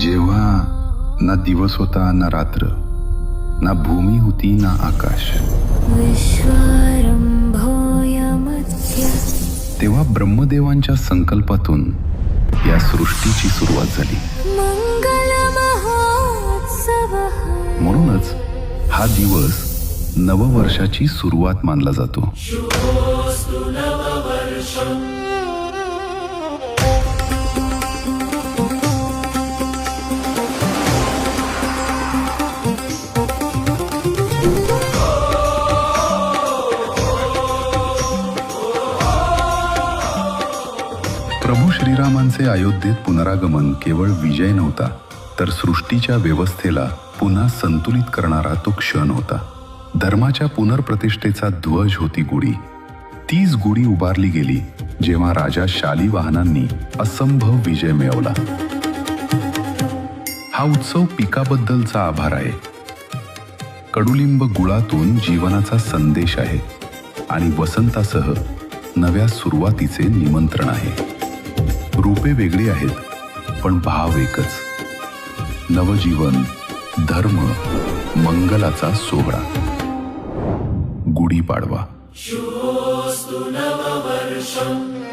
जेव्हा ना दिवस होता ना रात्र, ना भूमी होती ना आकाश, तेव्हा ब्रह्मदेवांच्या संकल्पातून या सृष्टीची सुरुवात झाली. म्हणूनच हा दिवस नववर्षाची सुरुवात मानला जातो. प्रभू श्रीरामांचे अयोध्येत पुनरागमन केवळ विजय नव्हता, तर सृष्टीच्या व्यवस्थेला पुन्हा संतुलित करणारा तो क्षण होता. धर्माच्या पुनर्प्रतिष्ठेचा ध्वज होती गुढी. तीच गुढी उभारली गेली जेव्हा राजा शालिवाहनांनी असंभव विजय मिळवला. हा उत्सव पिकाबद्दलचा आभार आहे, कडुलिंब गुळातून जीवनाचा संदेश आहे आणि वसंतासह नव्या सुरुवातीचे निमंत्रण आहे. रूपे वेगळी आहेत पण भाव एकच. नवजीवन, धर्म, मंगलाचा सोहळा. गुढीपाडवा. शुभोस्तु नववर्षम्.